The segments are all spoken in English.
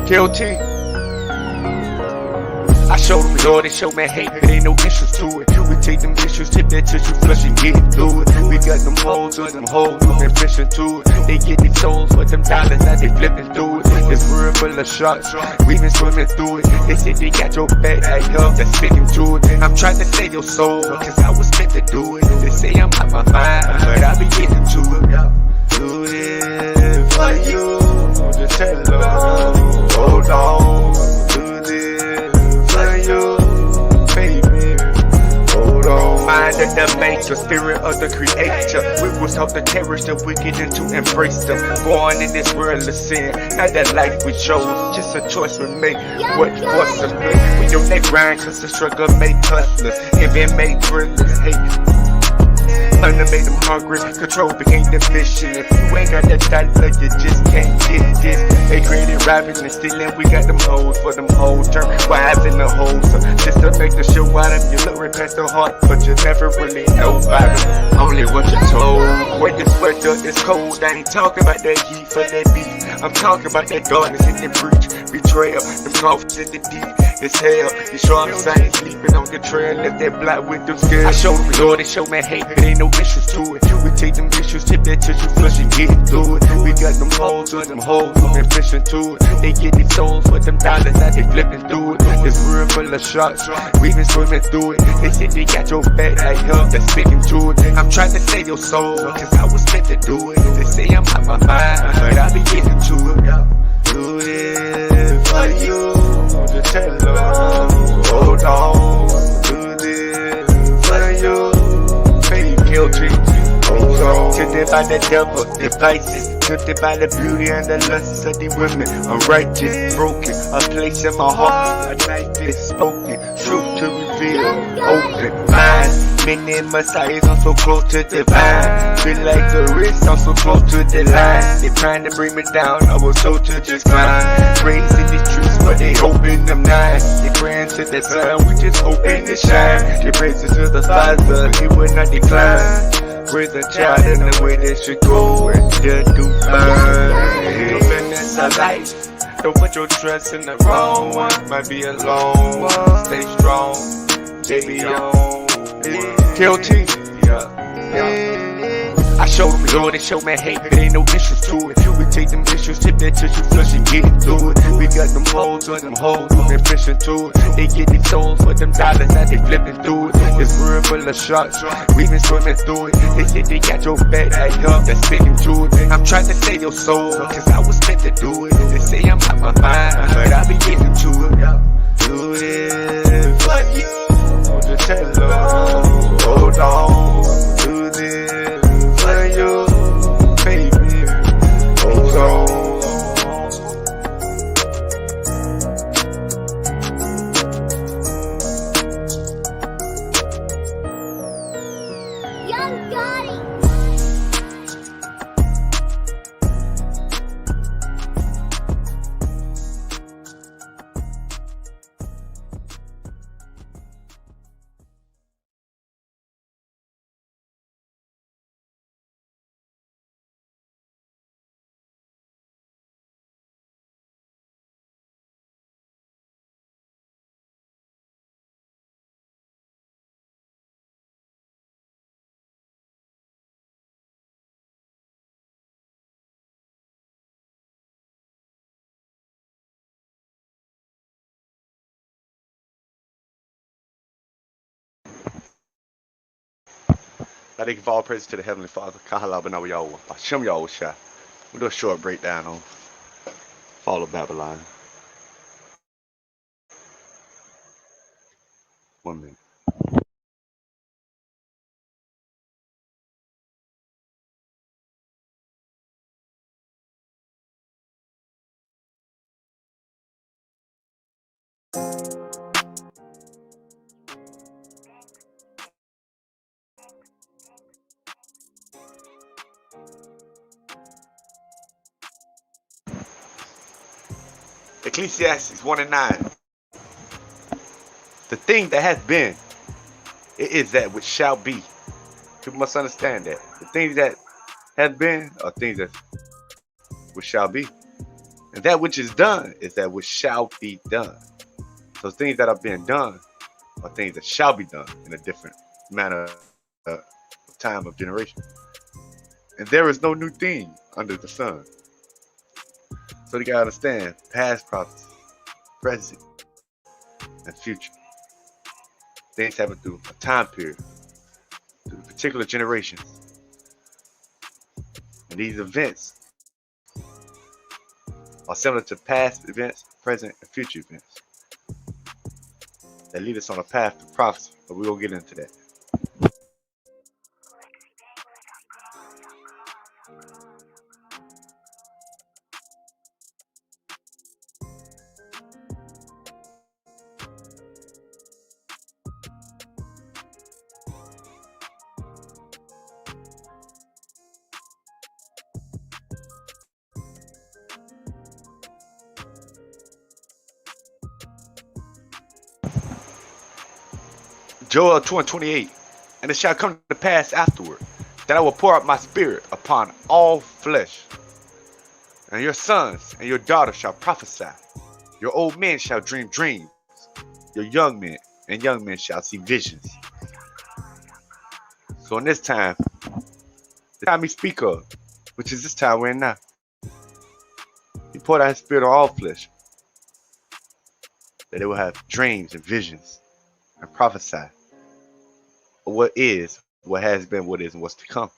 Guilty. I showed them love, they show me hate, but ain't no issues to it. We take them issues, tip that tissue, flush and get through it. We got them hoes, we've been fishing to it. They get these souls for them dollars, now they flipping through it. This world full of sharks, we been swimming through it. They say they got your back, I love that's sticking to it. I'm trying to save your soul, cause I was meant to do it. They say I'm out my mind, but I be getting to it. Do it for you, just tell them, hold on. Mind of the maker, spirit of the creator. We was taught to cherish the wicked and to embrace them. Born in this world of sin, not that life we chose, just a choice we make. What was to make? We on that grind cause the struggle made hustlers, envy made thrillers, hate. Thunder made them hungry, control became the mission. If you ain't got that dollar, you just can't get this. They created robbing and stealing, we got them hoes for them whole term wives in the hoes. So just to make the show out of you, look right past the heart, but you never really know about it. Only what you're told. When this weather is cold, I ain't talking about that heat for that beat. I'm talking about that darkness in the breach, betrayal, them coffins in the deep. It's hell, you sure I'm saying, sleeping on the trail, left that block with them scales. I showed them love, they show me hate, but ain't no issues to it. We take them issues, tip that tissue, flush and get through it. We got them hoes, we've been fishing to it. They get these souls for them dollars, now they flipping through it. This world full of sharks, we been swimming through it. They say they got your back, I love that's sticking to it. I'm trying to save your soul, cause I was meant to do it. They say I'm out my mind, but I be getting to it. Do it for you, just tell them, hold on. Do this for you, baby, guilty. Hold on. Tempted by the devil, devices. Tempted by the beauty and the lust of the women. Unrighteous, broken, a place in my heart. A knife is spoken, truth to reveal, open mind. Many messiahs, I'm so close to divine. Feel like the wrist, I'm so close to the line. They trying to bring me down, I was told to just climb. Raised in these streets, but they open them nines. They praying to the sun, we just hoping to shine. They praises to the Father, he will not decline. Raise a child in the way they should go, and they'll do fine. The business of life, don't put your trust in the wrong one. Might be a long one, stay strong, baby on. Guilty. I showed them love, they show me hate, but ain't no issues to it. We take them issues, tip that tissue, flush and get through it. We got them hoes, we've been fishing to it. They get these souls for them dollars, now they flipping through it. This world full of sharks, we been swimming through it. They say they got your back, I love that's sticking to it. I'm trying to save your soul, cause I was meant to do it. They say I'm out my mind, but I be getting to it. Do it for you, just tell them, hold on. Do this for you, baby, hold on. Young Gotti. I think all praise to the Heavenly Father. Kahalabana Yahweh. Hashem Yahweh Shai. We'll do a short breakdown on Fall of Babylon. 1 minute. Ecclesiastes 1 and 9. The thing that has been, it is that which shall be. People must understand that. The things that has been are things that which shall be. And that which is done is that which shall be done. So things that are being done are things that shall be done in a different manner of time of generation. And there is no new thing under the sun. So you gotta understand past prophecy, present, and future. Things happen through a time period, through particular generations. And these events are similar to past events, present, and future events that lead us on a path to prophecy. But we will get into that. Joel 2:28, and it shall come to pass afterward that I will pour out my spirit upon all flesh, and your sons and your daughters shall prophesy. Your old men shall dream dreams. Your young men and young men shall see visions. So in this time, the time we speak of, which is this time we're in now, he poured out his spirit on all flesh, that they will have dreams and visions and prophesy of what is, what has been, what is, and what's to come.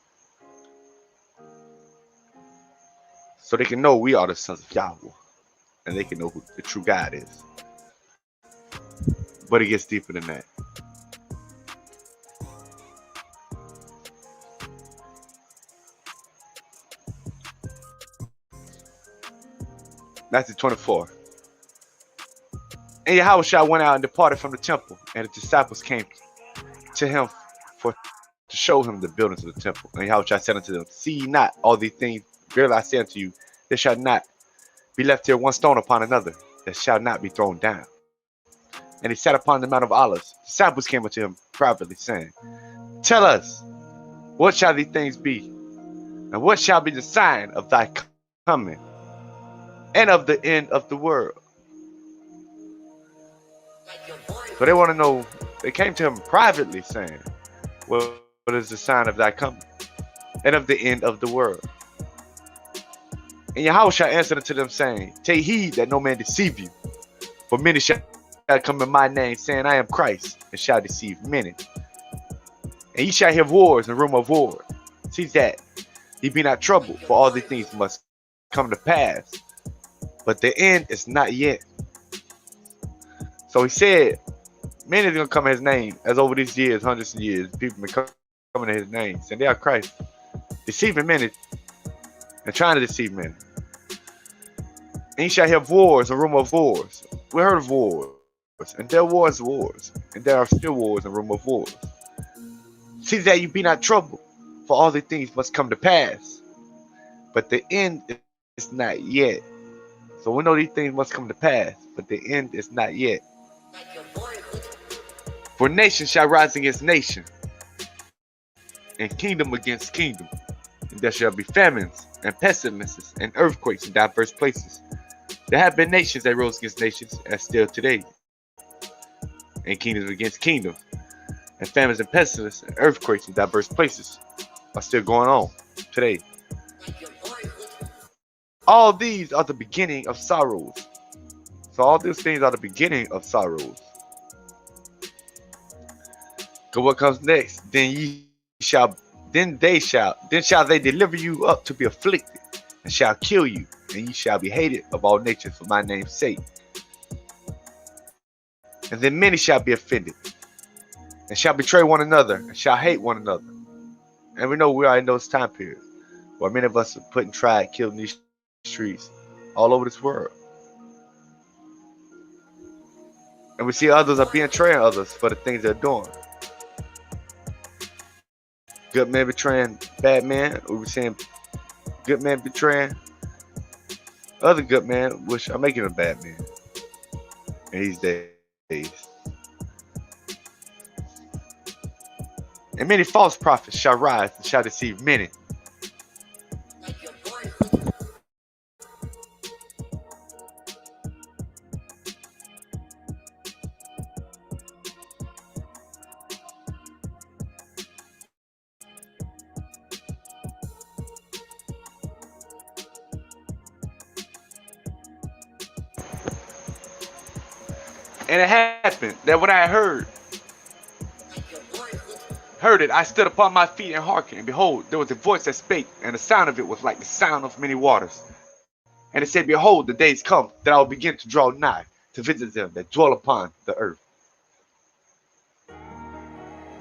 So they can know we are the sons of Yahweh, and they can know who the true God is. But it gets deeper than that. Matthew 24. And Yahushua went out and departed from the temple, and the disciples came to him to show him the buildings of the temple. And Yahushua said unto them, see ye not all these things? Verily I say unto you, there shall not be left here one stone upon another that shall not be thrown down. And he sat upon the Mount of Olives. The disciples came unto him privately, saying, tell us, what shall these things be? And what shall be the sign of thy coming and of the end of the world? So they want to know, they came to him privately saying, what is the sign of thy coming and of the end of the world? And Yahushua answered unto them, saying, take heed that no man deceive you, for many shall come in my name, saying, I am Christ, and shall deceive many. And ye shall hear wars and rumor of wars. See that ye be not troubled, for all these things must come to pass, but the end is not yet. So he said, many are going to come in his name, as over these years, hundreds of years, people been coming in his name, saying they are Christ, deceiving many, and trying to deceive many. And ye shall have wars and rumor of wars. We heard of wars, and there was wars, and there are still wars and rumor of wars. See that you be not troubled, for all these things must come to pass, but the end is not yet. So we know these things must come to pass, but the end is not yet. For nation shall rise against nation, and kingdom against kingdom, and there shall be famines and pestilences and earthquakes in diverse places. There have been nations that rose against nations, as still today, and kingdoms against kingdoms, and famines and pestilences and earthquakes in diverse places are still going on today. All these are the beginning of sorrows. So all these things are the beginning of sorrows. So what comes next? Then shall they deliver you up to be afflicted, and shall kill you, and ye shall be hated of all nations for my name's sake. And then many shall be offended, and shall betray one another, and shall hate one another. And we know we are in those time periods where many of us are put in trial, killed in these streets all over this world. And we see others are betraying others for the things they're doing. Good men betraying bad men. We're seeing good men betraying other good men, which are making a bad man in these days. And many false prophets shall rise and shall deceive many. And it happened that when I heard it, I stood upon my feet and hearkened, and behold, there was a voice that spake, and the sound of it was like the sound of many waters. And it said, Behold, the days come that I will begin to draw nigh to visit them that dwell upon the earth,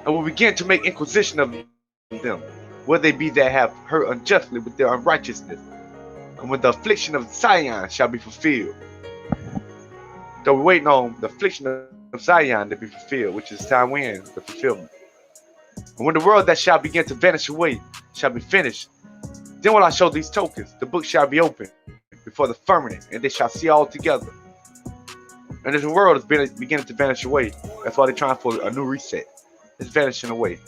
and will begin to make inquisition of them, where they be that have hurt unjustly with their unrighteousness, and when the affliction of Zion shall be fulfilled. So we're waiting on the affliction of Zion to be fulfilled, which is time when the fulfillment. And when the world that shall begin to vanish away shall be finished, then will I show these tokens. The book shall be opened before the firmament, and they shall see all together. And as the world is beginning to vanish away, that's why they're trying for a new reset. It's vanishing away.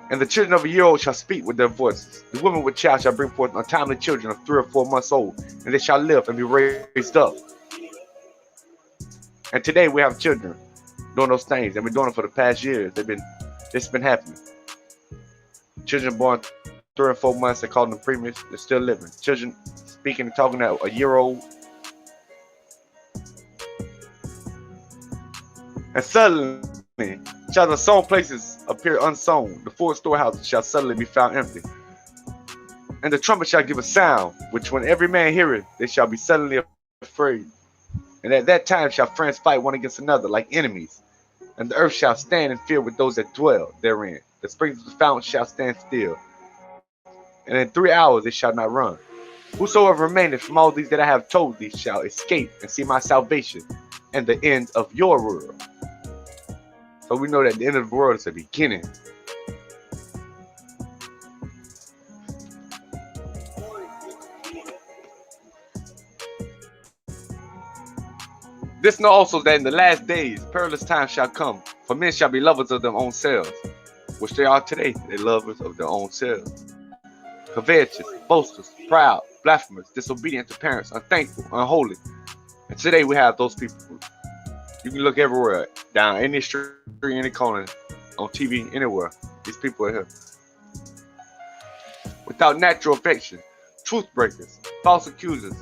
And the children of a year old shall speak with their voices. The woman with child shall bring forth untimely children of 3 or 4 months old, and they shall live and be raised up. And today we have children doing those things, and we're doing it for the past years. It's been happening. Children born 3 or 4 months, they call them preemies, they're still living. Children speaking and talking at a year old. And suddenly, shall the sown places appear unsown. The 4 storehouses shall suddenly be found empty. And the trumpet shall give a sound, which when every man heareth, they shall be suddenly afraid. And at that time shall friends fight one against another like enemies. And the earth shall stand in fear with those that dwell therein. The springs of the fountain shall stand still. And in 3 hours they shall not run. Whosoever remaineth from all these that I have told thee shall escape and see my salvation and the end of your world. So we know that the end of the world is the beginning. This know also that in the last days perilous times shall come, for men shall be lovers of their own selves, which they are today. They lovers of their own selves. Covetous, boasters, proud, blasphemous, disobedient to parents, unthankful, unholy. And today we have those people. You can look everywhere, down any street, any corner, on TV, anywhere. These people are here. Without natural affection, truth breakers, false accusers,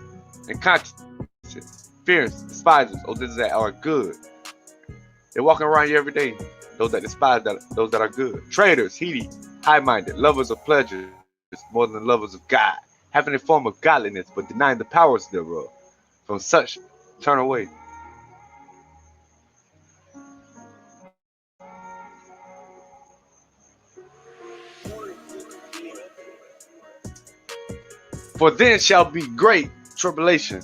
and conscience, fierce, despisers, or those that are good. They're walking around you every day. Those that despise those that are good. Traitors, heedy, high-minded, lovers of pleasures more than lovers of God, having a form of godliness, but denying the powers thereof. From such, turn away. For then shall be great tribulation,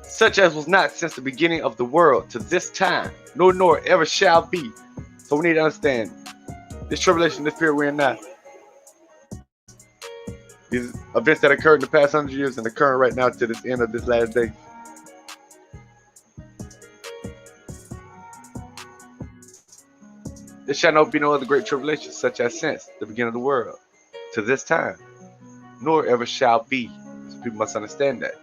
such as was not since the beginning of the world to this time, nor ever shall be. So we need to understand this tribulation, this period we're in now, these events that occurred in the past 100 years and occurring right now to this end of this last day. There shall not be no other great tribulation, such as since the beginning of the world to this time, nor ever shall be. So people must understand that.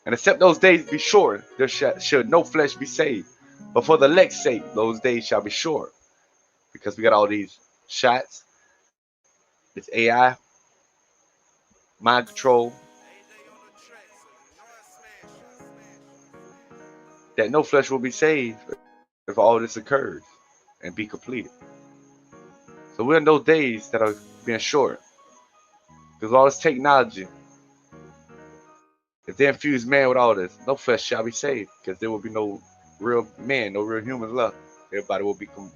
And except those days be short, there should no flesh be saved. But for the elect's sake, those days shall be short. Because we got all these shots, this AI, mind control, that no flesh will be saved if all this occurs and be completed. So we're in those days that are being short. Because all this technology, if they infuse man with all this, no flesh shall be saved. Because there will be no real man, no real humans left. Everybody will become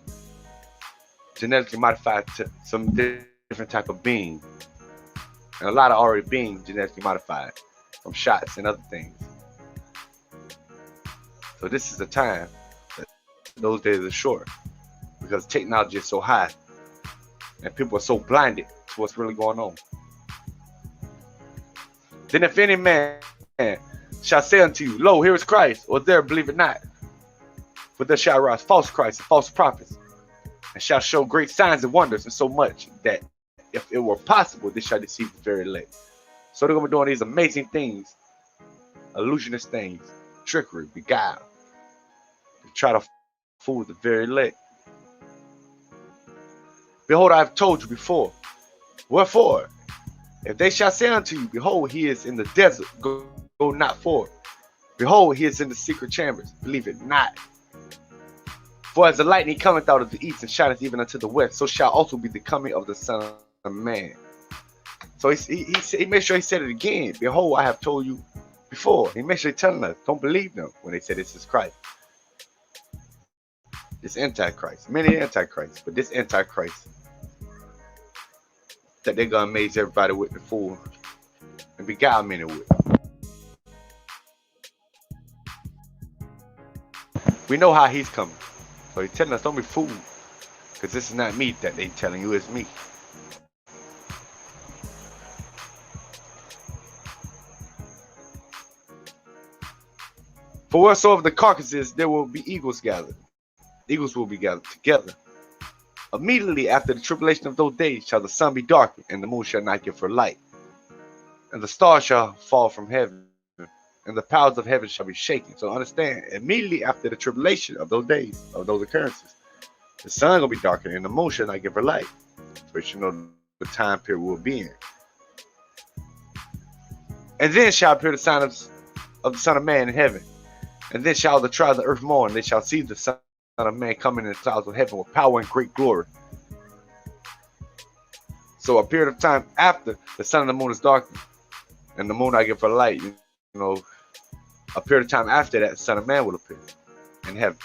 genetically modified to some different type of being. And a lot are already being genetically modified from shots and other things. So this is the time that those days are short. Because technology is so high. And people are so blinded to what's really going on. Then if any man shall say unto you, Lo, here is Christ, or there believe it not. For there shall arise false Christs and false prophets, and shall show great signs and wonders, and so much that if it were possible, they shall deceive the very elect. So they're going to be doing these amazing things, illusionist things, trickery, beguile, to try to fool the very elect. Behold, I have told you before. Wherefore? If they shall say unto you, behold, he is in the desert, go not forth. Behold, he is in the secret chambers, believe it not. For as the lightning cometh out of the east and shineth even unto the west, so shall also be the coming of the Son of Man. So he made sure he said it again. Behold, I have told you before. He made sure he telling us, don't believe them when they say this is Christ. This Antichrist. Many Antichrists, but this Antichrist that they're going to amaze everybody with the fool and beguile many with. We know how he's coming. So he's telling us, don't be fooled. Because this is not me that they telling you, it's me. For wheresoever the carcass is, there will be eagles gathered. Eagles will be gathered together. Immediately after the tribulation of those days shall the sun be darkened, and the moon shall not give her light. And the stars shall fall from heaven, and the powers of heaven shall be shaken. So understand, immediately after the tribulation of those days, of those occurrences, the sun will be darkened, and the moon shall not give her light. So you should know the time period we'll be in. And then shall appear the sign of the Son of Man in heaven. And then shall the tribes of the earth mourn, and they shall see the Son of Man coming in the clouds of heaven with power and great glory. So a period of time after the sun and the moon is darkened, and the moon I give her light, you know, a period of time after that, the Son of Man will appear in heaven.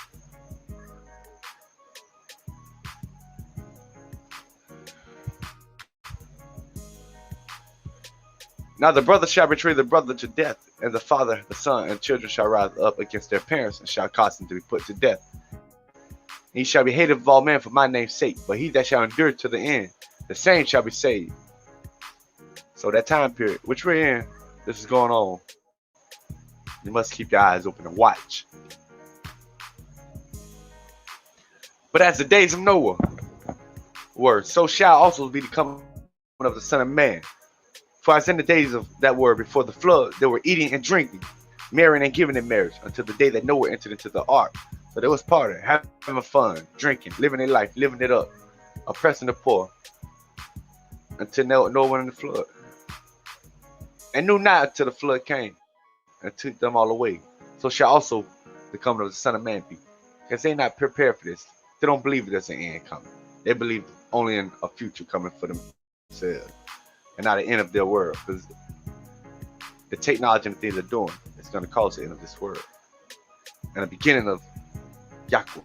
Now the brother shall betray the brother to death, and the father the son, and children shall rise up against their parents, and shall cause them to be put to death. And he shall be hated of all men for my name's sake, but he that shall endure to the end, the same shall be saved. So that time period, which we're in, this is going on. You must keep your eyes open and watch. But as the days of Noah were, so shall also be the coming of the Son of Man. For as in the days of that were before the flood, they were eating and drinking, marrying and giving in marriage, until the day that Noah entered into the ark. So there was part of it, having fun, drinking, living their life, living it up, oppressing the poor, until Noah went in the flood. And knew not until the flood came and took them all away. So shall also the coming of the Son of Man be. Because they not prepared for this. They don't believe there's an end coming. They believe only in a future coming for themselves, and not the end of their world. Because the technology and the things they're doing is going to cause the end of this world. And the beginning of Yaakov.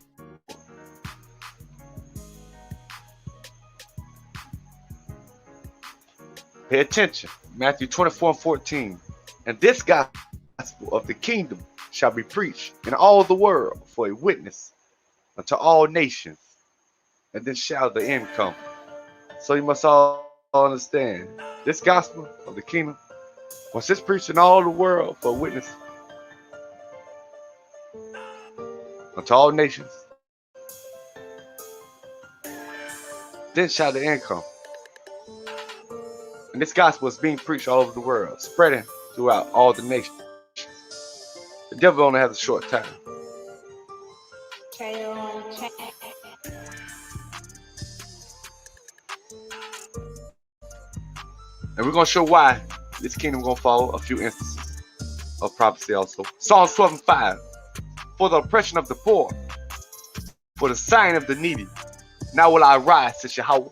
Pay attention. Matthew 24:14. And this gospel of the kingdom shall be preached in all the world for a witness unto all nations. And then shall the end come. So you must all understand. This gospel of the kingdom, once it's preached in all the world for a witness unto all nations, then shall the end come. And this gospel is being preached all over the world, spreading throughout all the nations. The devil only has a short time. And we're going to show why this kingdom going to follow a few instances of prophecy also. Psalms 12:5. For the oppression of the poor, for the sighing of the needy, now will I rise, says Yahweh.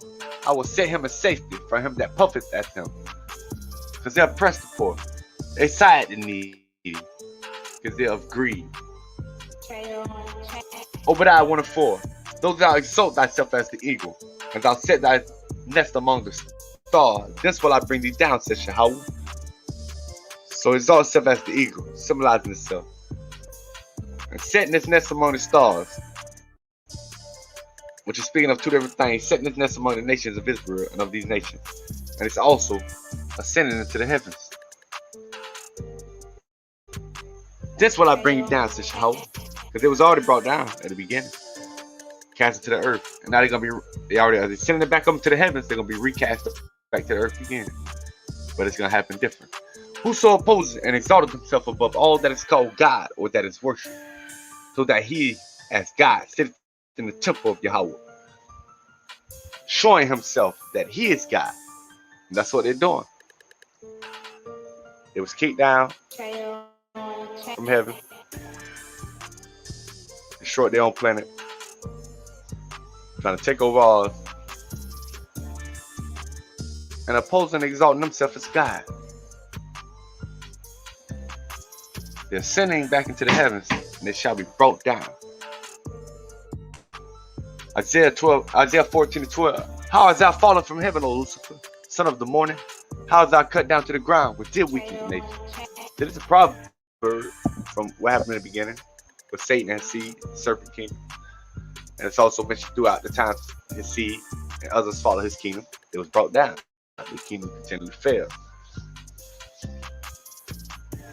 I will set him in safety from him that puffeth at them. Because they oppress the poor. They sigh at the needy. Because they're of greed. Obadiah 1:4. Though thou exalt thyself as the eagle, and thou set thy nest among the stars, this will I bring thee down, says Yahweh. So exalt itself as the eagle, symbolizing itself. And setting its nest among the stars, which is speaking of two different things, setting its nest among the nations of Israel and of these nations. And it's also ascending into the heavens. This will I bring down, says Yahweh. Because it was already brought down at the beginning. Cast it to the earth. And now they're going to be, they're sending it back up to the heavens. They're going to be recast back to the earth again. But it's going to happen different. Whoso opposes and exalted himself above all that is called God or that is worshipped, so that he, as God, sitteth in the temple of Yahweh, showing himself that he is God. And that's what they're doing. It was kicked down from heaven, destroyed their own planet, trying to take over ours, and opposing and exalting themselves as God. They're ascending back into the heavens, and they shall be brought down. Isaiah 14:12. How hast thou fallen from heaven, O Lucifer, son of the morning? How hast thou cut down to the ground, which did weaken the nation? This is a proverb from what happened in the beginning with Satan and his seed, the serpent kingdom. And it's also mentioned throughout the times his seed and others follow his kingdom. It was brought down. The kingdom continually failed.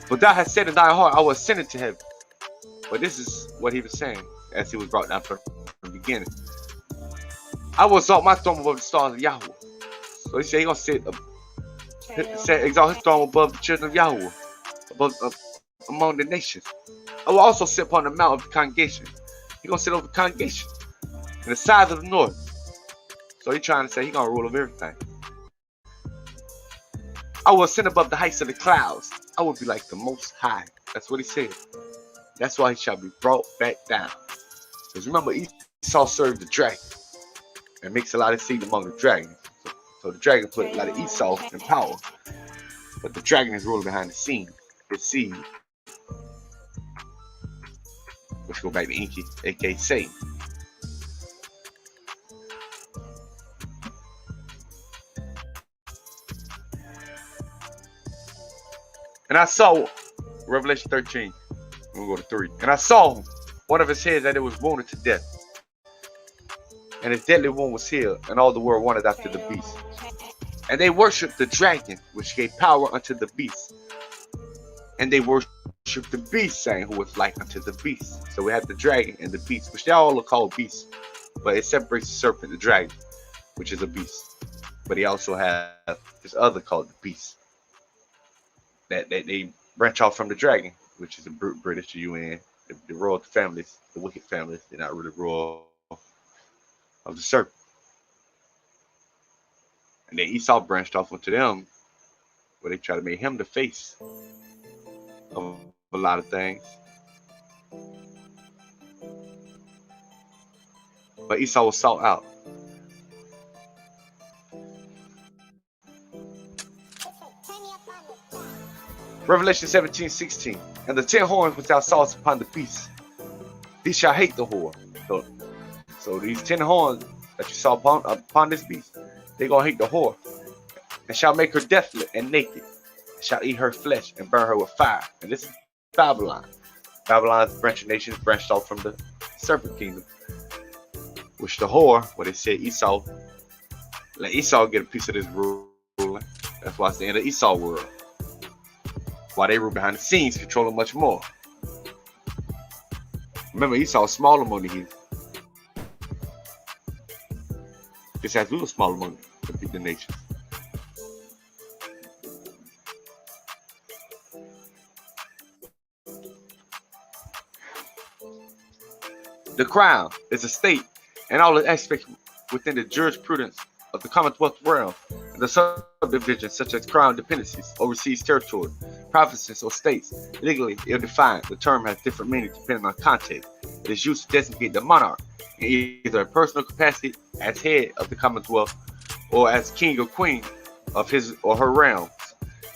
But thou hast said in thy heart, I will ascend into heaven. But this is what he was saying as he was brought down from the beginning. I will exalt my throne above the stars of Yahweh. So he said he's going to exalt his throne above the children of Yahweh, among the nations. I will also sit upon the mount of the congregation. He's going to sit over the congregation in the sides of the north. So he's trying to say he's going to rule over everything. I will ascend above the heights of the clouds. I will be like the Most High. That's what he said. That's why he shall be brought back down. Because remember, Esau served the dragon and makes a lot of seed among the dragons. So the dragon put a lot of Esau in power. But the dragon is ruling behind the scenes. His seed, which go back to Enki, aka Satan. And I saw, Revelation 13, we'll go to 3. And I saw one of his heads that it was wounded to death. And his deadly wound was healed, and all the world wanted after the beast. And they worshipped the dragon, which gave power unto the beast. And they worshipped the beast, saying, who was like unto the beast. So we have the dragon and the beast, which they all are called beasts. But it separates the serpent, the dragon, which is a beast. But he also has this other called the beast. That they branch off from the dragon, which is the British, the UN, the royal families, the wicked families. They're not really royal of the serpent. And then Esau branched off onto them, where they try to make him the face of a lot of things. But Esau was sought out. Revelation 17:16. And the 10 horns which thou sawest upon the beast, these shall hate the whore. So these 10 horns that you saw upon this beast, they're going to hate the whore, and shall make her desolate and naked, and shall eat her flesh and burn her with fire. And this is Babylon. Babylon's branching nations branched off from the serpent kingdom, which the whore, what they said Esau, let Esau get a piece of this ruling. That's why it's the end of Esau world. While they rule behind the scenes, controlling much more. Remember, Esau was small among the heathen. Just as we were small among the nations. The crown is a state and all its aspects within the jurisprudence of the Commonwealth realm, and the subdivisions such as crown dependencies, overseas territory, provinces, or states, legally ill-defined. The term has different meanings depending on context. It is used to designate the monarch in either a personal capacity as head of the Commonwealth or as king or queen of his or her realms.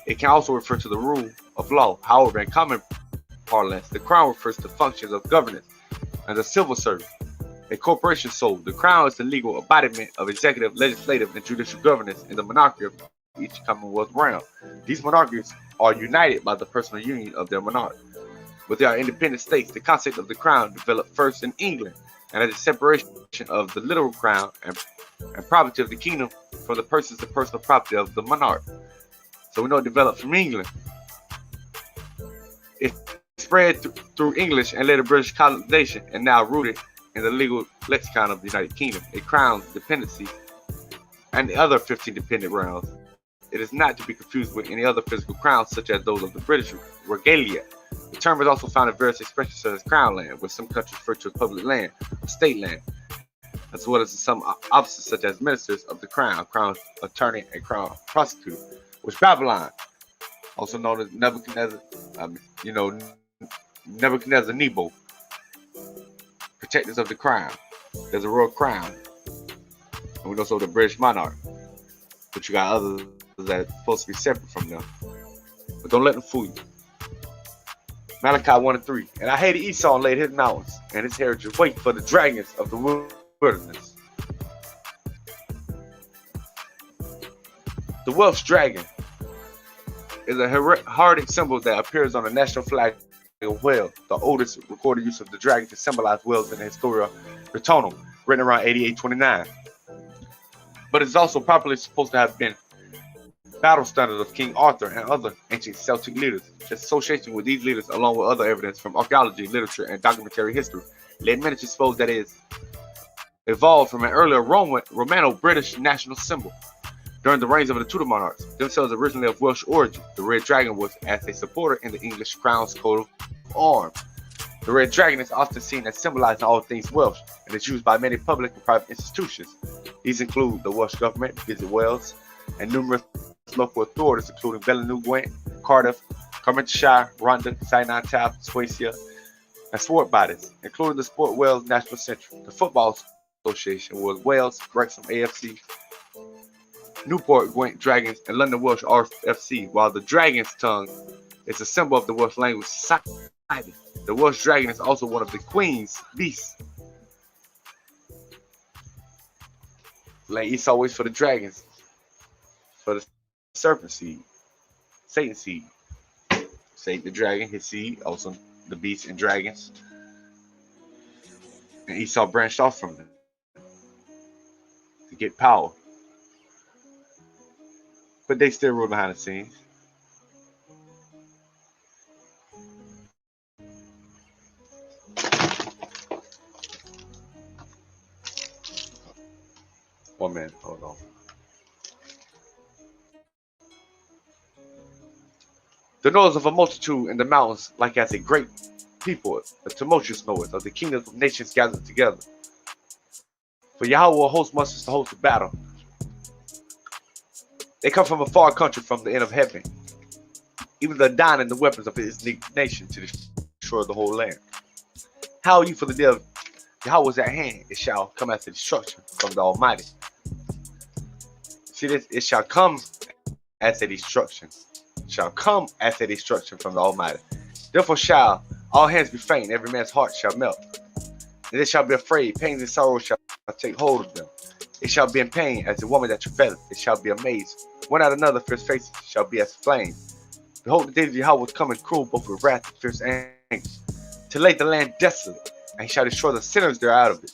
It can also refer to the rule of law. However, in common parlance, the crown refers to functions of governance and the civil service. A corporation soul. The crown is the legal embodiment of executive, legislative, and judicial governance in the monarchy of each Commonwealth realm. These monarchies are united by the personal union of their monarch. But they are independent states. The concept of the crown developed first in England, and as a separation of the literal crown and property of the kingdom from the persons and personal property of the monarch. So we know it developed from England. It spread through English and later British colonization, and now rooted in the legal lexicon of the United Kingdom. It crowns dependency and the other 15 dependent realms. It is not to be confused with any other physical crowns such as those of the British regalia. The term is also found in various expressions such as crown land, where some countries refer to as public land or state land, as well as some offices such as ministers of the crown, crown attorney, and crown prosecutor, which Babylon also known as Nebuchadnezzar. You know, Nebuchadnezzar Nebo, protectors of the crown. There's a royal crown, and we know so the British monarch. But you got others that are supposed to be separate from them. But don't let them fool you. Malachi 1 and 3. And I hated Esau and laid his mountains, and his heritage wait for the dragons of the wilderness. The Welsh dragon is a heraldic symbol that appears on the national flag of Wales, the oldest recorded use of the dragon to symbolize Wales in the Historia Brittonum, written around 8829. But it's also probably supposed to have been battle standard of King Arthur and other ancient Celtic leaders. Its association with these leaders, along with other evidence from archaeology, literature, and documentary history, led many to suppose that it evolved from an earlier Romano-British national symbol. During the reigns of the Tudor monarchs, themselves originally of Welsh origin, the red dragon was as a supporter in the English crown's coat of arms. The red dragon is often seen as symbolizing all things Welsh, and is used by many public and private institutions. These include the Welsh government, Visit Wales, and numerous local authorities including Bellenuguent, Cardiff, Carmarthenshire, Rhondda, Sinai Taff, Swansea, and sport bodies, including the Sport Wales National Centre. The Football Association was Wales, Wrexham AFC, Newport Gwent Dragons, and London Welsh RFC, while the dragon's tongue is a symbol of the Welsh language society. The Welsh dragon is also one of the Queen's beasts. Like Esau waits for the dragons, for the serpent seed, Satan's seed. Satan the dragon, his seed, also the beasts and dragons. And Esau branched off from them to get power. But they still rule behind the scenes. One minute, hold on. The noise of a multitude in the mountains, like as a great people, a tumultuous noise of the kingdoms of nations gathered together. For Yahweh will host musters to host a battle. They come from a far country, from the end of heaven. Even the dying and the weapons of his nation to destroy the whole land. How are you for the day of Yahweh is at hand? It shall come after destruction from the Almighty. See this? It shall come as a destruction. It shall come as a destruction from the Almighty. Therefore shall all hands be faint, every man's heart shall melt. And they shall be afraid, pains and sorrows shall take hold of them. It shall be in pain as a woman that travaileth. It shall be amazed. One out another fierce faces shall be as flame. Behold, the days of Yahweh was coming cruel, both with wrath and fierce anger, to lay the land desolate, and he shall destroy the sinners that are out of it.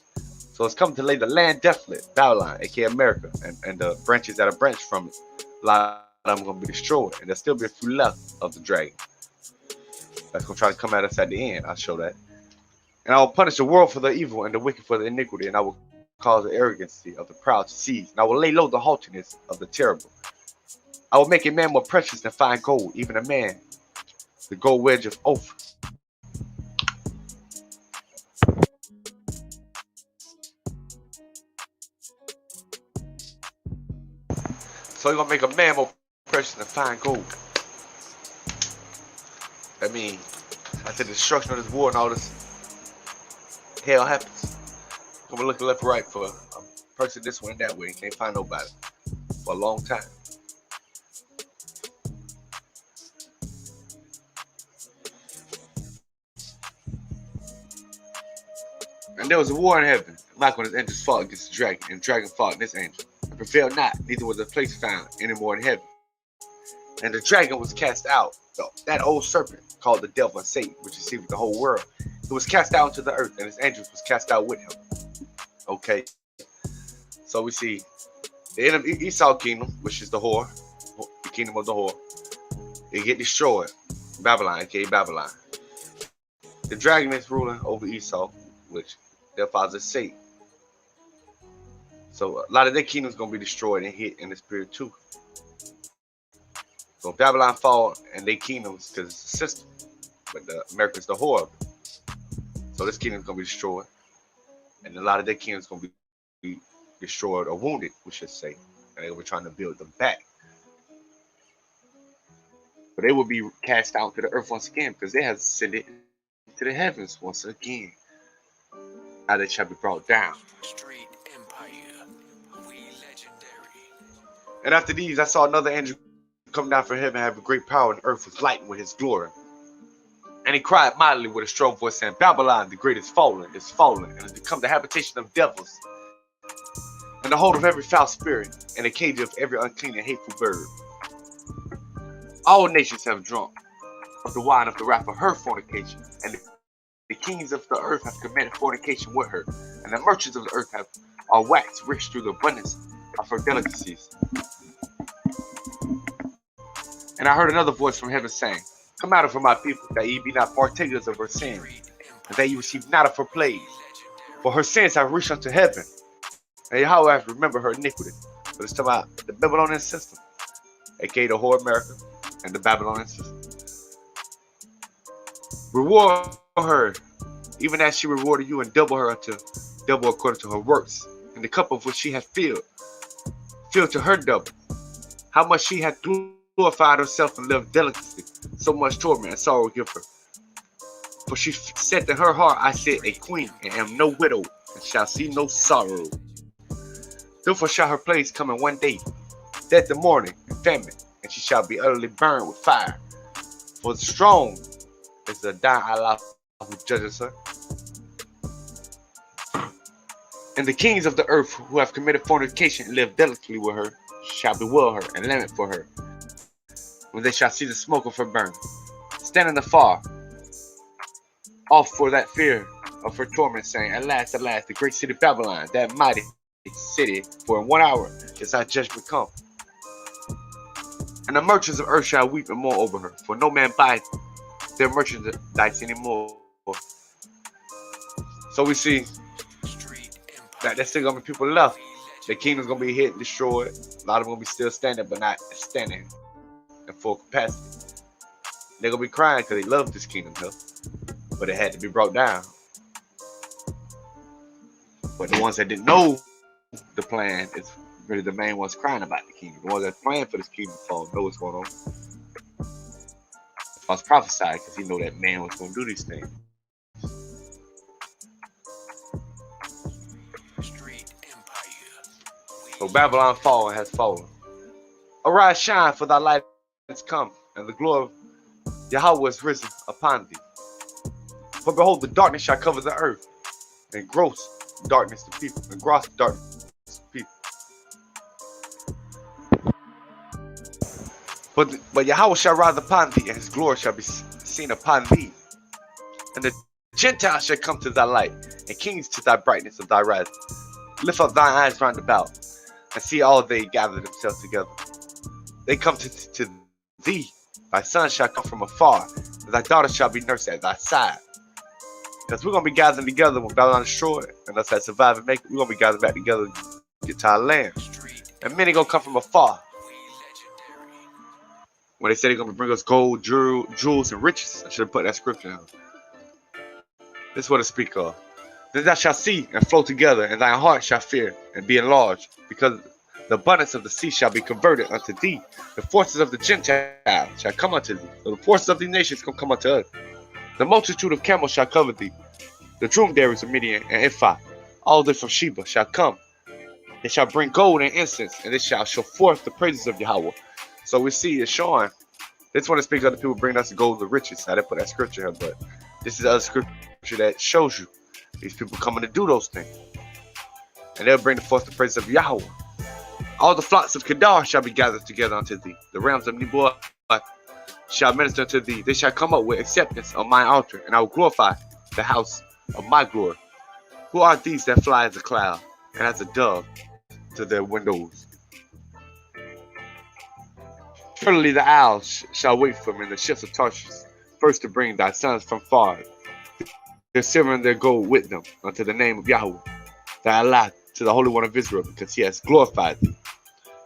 So it's come to lay the land desolate, Babylon, aka America, and the branches that are branched from it. A lot of them are going to be destroyed, and there'll still be a few left of the dragon. That's going to try to come at us at the end. I'll show that. And I will punish the world for the evil and the wicked for the iniquity, and I will cause the arrogancy of the proud to cease, and I will lay low the haughtiness of the terrible. I will make a man more precious than fine gold, even a man, the gold wedge of oath. So you're going to make a man more precious than fine gold. I mean, after the destruction of this war and all this hell happens, I'm going to look left and right for a person this way and that way and can't find nobody for a long time. And there was a war in heaven. Michael and his angels fought against the dragon, and the dragon fought against his angel, and prevailed not, neither was a place found any more in heaven. And the dragon was cast out, that old serpent called the devil and Satan, which deceived the whole world. He was cast out into the earth, and his angels was cast out with him. Okay. So we see the end of Esau kingdom, which is the whore, the kingdom of the whore. It get destroyed. Babylon, aka Babylon. The dragon is ruling over Esau, which their father is Satan. So a lot of their kingdoms gonna be destroyed and hit in the spirit too. So Babylon fall and their kingdoms, because it's a system, but America's the whore of it. So this kingdom's gonna be destroyed, and a lot of their kingdoms gonna be destroyed or wounded, we should say, and they were trying to build them back. But they will be cast out to the earth once again because they have ascended to the heavens once again. Now they shall be brought down. Street Empire, we legendary. And after these, I saw another angel come down from heaven, having great power, and the earth was lightened with his glory. And he cried mightily with a strong voice, saying, Babylon, the great is fallen, and has become the habitation of devils, and the hold of every foul spirit, and the cage of every unclean and hateful bird. All nations have drunk of the wine of the wrath of her fornication, and the kings of the earth have committed fornication with her, and the merchants of the earth are waxed rich through the abundance of her delicacies. And I heard another voice from heaven saying, Come out of her, my people, that ye be not partakers of her sins, and that ye receive not of her plagues. For her sins have reached unto heaven, and Yahweh hath remembered her iniquity. But it's talking about the Babylonian system, aka the whole America and the Babylonian system. Reward her, even as she rewarded you, and double her unto double according to her works, and the cup of which she hath filled to her double. How much she hath glorified herself and lived delicately, so much torment and sorrow give her. For she said in her heart, I sit a queen, and am no widow, and shall see no sorrow. Therefore shall her plagues come in one day, death and mourning, and famine, and she shall be utterly burned with fire. For strong is the dying Allah who judges her. And the kings of the earth who have committed fornication and live delicately with her shall bewail her and lament for her, when they shall see the smoke of her burn, standing afar off for that fear of her torment, saying, Alas, alas, the great city Babylon, that mighty city, for in 1 hour is thy judgment come. And the merchants of earth shall weep and mourn over her, for no man buys their merchandise anymore. So we see that there's still gonna be people left. The kingdom's gonna be hit and destroyed. A lot of them gonna be still standing, but not standing in full capacity. They're gonna be crying because they love this kingdom, but it had to be brought down. But the ones that didn't know the plan is really the main ones crying about the kingdom. The ones that plan for this kingdom to fall know what's going on. I was prophesied because he know that man was going to do these things. So Babylon fallen has fallen. Arise, shine, for thy light has come, and the glory of Yahweh is risen upon thee. For behold, the darkness shall cover the earth, and gross darkness to people, and gross darkness to people. But Yahweh shall rise upon thee, and his glory shall be seen upon thee. And the Gentiles shall come to thy light, and kings to thy brightness of thy rising. Lift up thine eyes round about, and see all they gather themselves together. They come to thee. Thy son shall come from afar, and thy daughter shall be nursed at thy side. Because we're going to be gathering together when Babylon is destroyed, and us that survive and make it, we're going to be gathering back together to get to our land. And many going to come from afar. When they say they're going to bring us gold, jewels, and riches, I should have put that scripture in. This is what it speaks of. Then thou shalt see and flow together, and thy heart shall fear and be enlarged, because the abundance of the sea shall be converted unto thee. The forces of the Gentiles shall come unto thee. So the forces of these nations shall come unto us. The multitude of camels shall cover thee. The dromedaries of Midian and Ephah, all they from Sheba, shall come. They shall bring gold and incense, and they shall show forth the praises of Yahweh. So we see it showing. This one to speak of the people bringing us the gold and riches. I didn't put that scripture here, but this is other scripture that shows you these people coming to do those things. And they'll bring forth the praises of Yahweh. All the flocks of Kedar shall be gathered together unto thee. The realms of Nebuah shall minister unto thee. They shall come up with acceptance on my altar, and I will glorify the house of my glory. Who are these that fly as a cloud and as a dove to their windows? Surely the owls shall wait for me, and the ships of Tarshish, first to bring thy sons from far, their silver and their gold with them, unto the name of Yahweh, thy Allah, to the Holy One of Israel, because he has glorified thee.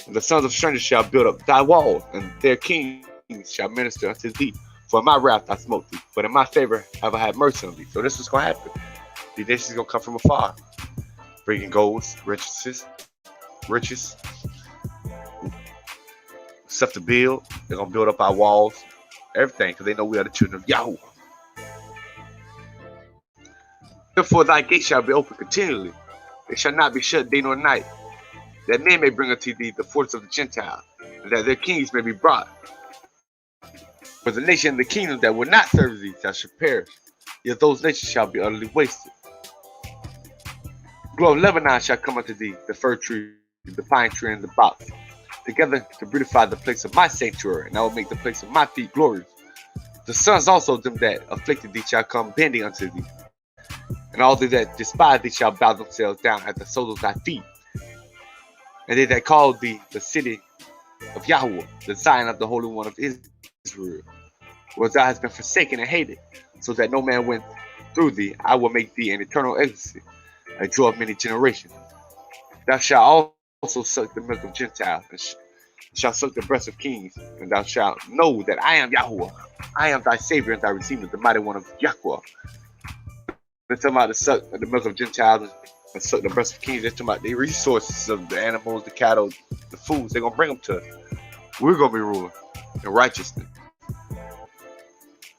And the sons of strangers shall build up thy walls, and their kings shall minister unto thee. For in my wrath I smote thee, but in my favor have I had mercy on thee. So this is going to happen. These nations are going to come from afar, bringing golds, riches, stuff to build. They're going to build up our walls. everything, because they know we are the children of Yahweh. Therefore thy gate shall be open continually, they shall not be shut day nor night, that men may bring unto thee the force of the Gentiles, and that their kings may be brought. For the nation and the kingdom that will not serve thee shall perish, yet those nations shall be utterly wasted. The grove of Lebanon shall come unto thee, the fir tree, the pine tree, and the box, together to beautify the place of my sanctuary, and I will make the place of my feet glorious. The sons also of them that afflicted thee shall come bending unto thee, and all they that despise thee shall bow themselves down at the soles of thy feet. And they that call thee the city of Yahweh, the Zion of the Holy One of Israel, where thou hast been forsaken and hated, so that no man went through thee, I will make thee an eternal ecstasy, a joy of many generations. Thou shalt also suck the milk of Gentiles, and shalt suck the breast of kings, and thou shalt know that I am Yahweh. I am thy Savior and thy Redeemer, the mighty one of Yahweh. They're talking about to suck the milk of Gentiles and suck the breast of kings. They're talking about the resources of the animals, the cattle, the foods. They're going to bring them to us. We're going to be ruling in righteousness.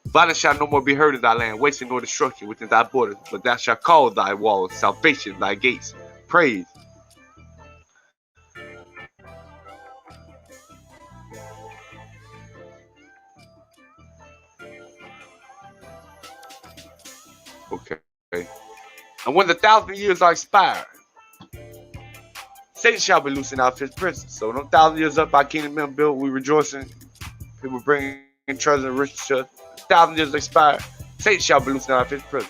Violence shall no more be heard in thy land, wasting nor destruction within thy borders, but thou shalt call thy walls salvation, thy gates praise. Okay. And when the 1,000 years are expired, Satan shall be loosened out of his prison. So when 1,000 years up, our kingdom been built, we rejoicing. People bringing treasure and riches to us. 1,000 years expired, Satan shall be loosened out of his prison.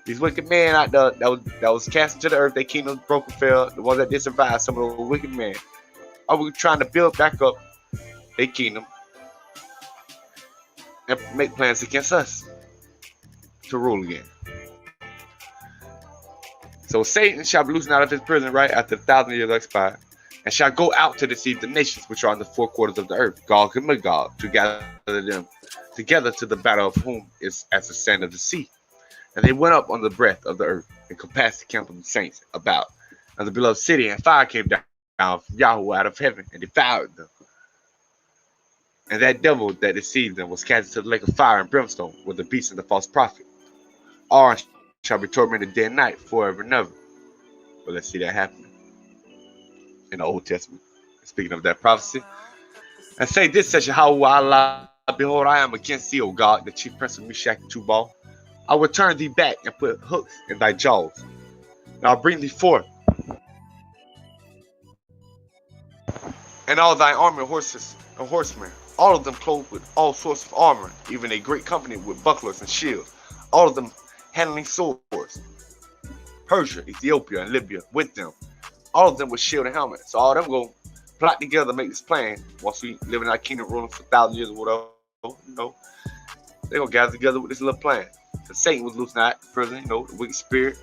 These wicked men out there that was cast into the earth, their kingdoms broke and fell. The ones that did survive, some of those wicked men, are we trying to build back up their kingdom and make plans against us to rule again. So Satan shall be loosened out of his prison right after 1,000 years expired, and shall go out to deceive the nations which are in the four quarters of the earth, Gog and Magog, to gather them together to the battle of whom is as the sand of the sea. And they went up on the breadth of the earth, and compassed the camp of the saints about of the beloved city, and fire came down from Yahweh out of heaven, and devoured them. And that devil that deceived them was cast into the lake of fire and brimstone, with the beast and the false prophet. All shall be tormented day and night, forever and ever. But let's see that happening in the Old Testament. Speaking of that prophecy, and say this, says Yahweh Allah, behold, I am against thee, O God, the chief prince of Meshach and Tubal. I will turn thee back and put hooks in thy jaws, and I'll bring thee forth, and all thy army of horses and horsemen, all of them clothed with all sorts of armor, even a great company with bucklers and shields, all of them handling swords. Persia, Ethiopia, and Libya with them, all of them with shield and helmet. So all of them go plot together, make this plan. Once we live in our kingdom, ruling for 1,000 years or whatever, they're gonna gather together with this little plan. Because Satan was losing out in prison, the wicked spirit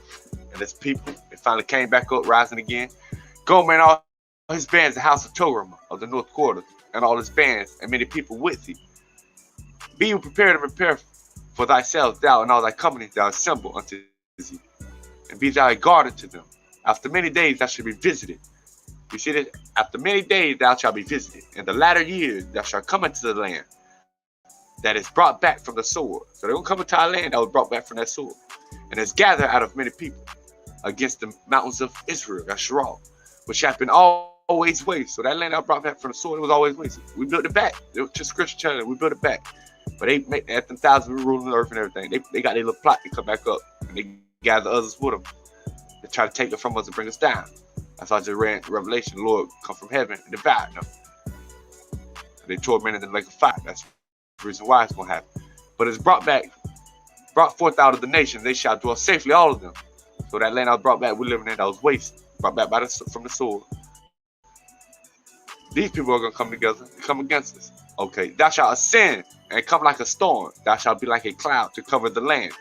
and his people. They finally came back up, rising again. Gomer and all his bands, the house of Torum of the north quarter, and all his bands, and many people with thee. Be you prepared and prepare for thyself, thou and all thy company, thou assemble unto thee, and be thou a guard unto them. After many days thou shalt be visited. You see that? After many days thou shalt be visited. In the latter years thou shalt come into the land that is brought back from the sword. So they're going to come into our land that was brought back from that sword. And is gathered out of many people against the mountains of Israel, Yasharal, which have been always waste. So that land that was brought back from the sword, it was always wasted. We built it back. It was just scripture telling it, we built it back. But they made at the 1,000 ruling the earth and everything. They got their little plot to come back up. And they gather others with them. They try to take it from us and bring us down. That's why I just read Revelation. The Lord come from heaven and devoured them. And they tormented them like a fire. That's the reason why it's going to happen. But it's brought forth out of the nation. They shall dwell safely, all of them. So that land I was brought back, we're living in, that was wasted. Brought back from the sword. These people are going to come together and come against us. Okay, thou shalt ascend and come like a storm. Thou shalt be like a cloud to cover the land.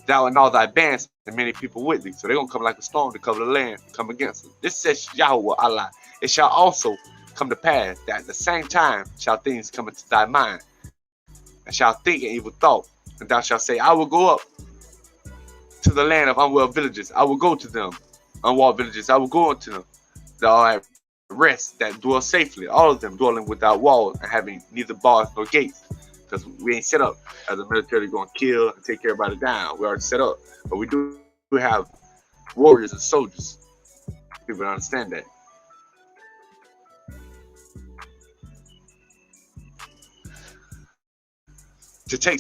Thou and all thy bands and many people with thee. So they're going to come like a storm to cover the land, come against us. This says Yahweh Allah. It shall also come to pass that at the same time shall things come into thy mind, and shall think an evil thought. And thou shalt say, I will go up to the land of unwell villages. I will go to them. Unwalled villages, I will go unto them. Thou have rest that dwell safely, all of them dwelling without walls and having neither bars nor gates. because we ain't set up as a military going to kill and take everybody down. We already set up, but we do have warriors and soldiers. People don't understand that. To take a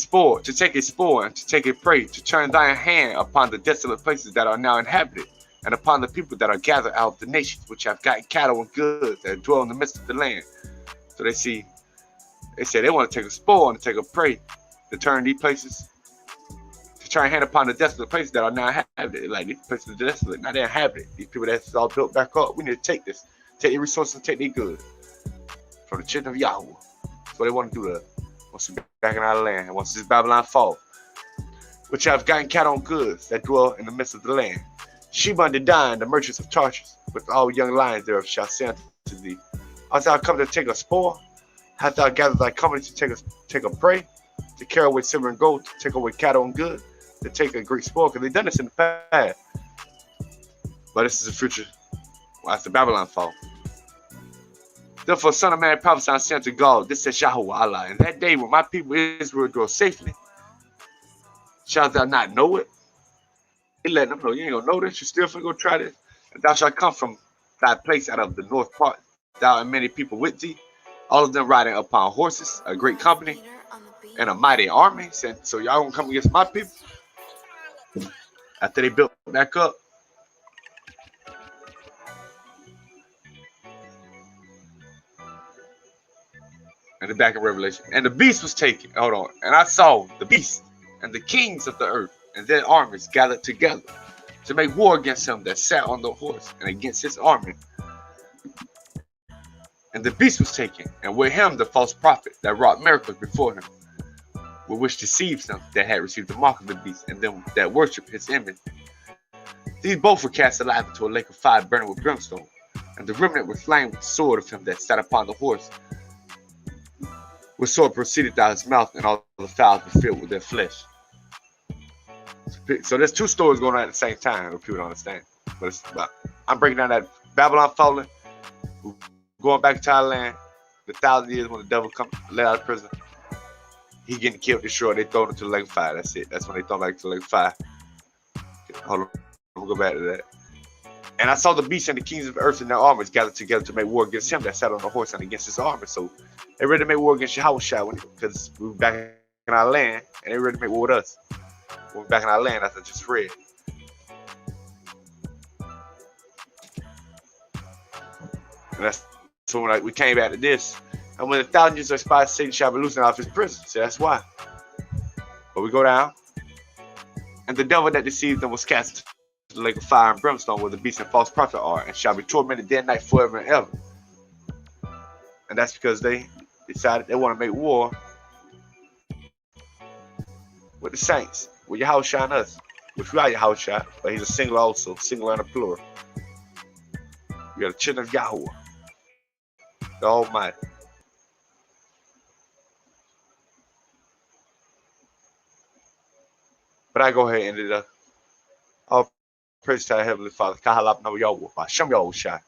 spoil, and to take a prey, to turn thine hand upon the desolate places that are now inhabited, and upon the people that are gathered out of the nations, which have gotten cattle and goods, that dwell in the midst of the land. So they say they want to take a spoil and take a prey, to turn these places, to turn hand upon the desolate places that are now inhabited. Like these places are desolate, now they're inhabited. These people that's all built back up, we need to take this, take their resources and take their goods from the children of Yahweh. That's what they want to do to us. Once we're back in our land, and once this Babylon fall, which have gotten cattle and goods that dwell in the midst of the land. Sheba and Dedan, the merchants of Tarshish, with all young lions thereof, shall say unto thee, art thou come to take a spoil? Hast thou gathered thy company to take a prey, to carry away silver and gold, to take away cattle and goods, to take a great spoil? Because they've done this in the past. But this is the future after Babylon fall. Therefore, son of man, prophesy and say unto God, this says Yahweh Allah, in that day when my people Israel dwell safely, shalt thou not know it? He let them know, you ain't gonna know this, you still finna go try this. And thou shalt come from thy place out of the north part, thou and many people with thee, all of them riding upon horses, a great company, and a mighty army. So y'all gonna come against my people? After they built back up. And the back in Revelation. And the beast was taken. Hold on. And I saw the beast and the kings of the earth and their armies gathered together to make war against him that sat on the horse and against his army. And the beast was taken, and with him the false prophet that wrought miracles before him, with which deceives them that had received the mark of the beast, and them that worship his image. These both were cast alive into a lake of fire burning with brimstone, and the remnant was slain with the sword of him that sat upon the horse. With sword proceeded out his mouth, and all the fowls were filled with their flesh. So there's two stories going on at the same time, if people don't understand. But I'm breaking down that Babylon falling, going back to Thailand, the 1,000 years when the devil come let out of prison. He getting killed, destroyed, they throw him into the lake of fire. That's it. That's when they throw him back to the lake of fire. Hold on, we'll go back to that. And I saw the beast and the kings of earth and their armies gathered together to make war against him that sat on the horse and against his army. So they ready to make war against Yahweh because we were back in our land, and they ready to make war with us. We're back in our land, as I just read. And that's so when we came back to this. And when 1,000 years are expired, Satan shall be loosened out of his prison. So that's why. But we go down. And the devil that deceived them was cast into the lake of fire and brimstone where the beast and false prophet are, and shall be tormented day and night forever and ever. And that's because they decided they want to make war with the saints, with Yahushua and us, which we are Yahushua, but he's a singular also, singular and a plural. We are the children of Yahweh, the Almighty. But I go ahead and end it up. All praise to our Heavenly Father. Kahalap no Yahweh. Shem Yahushua.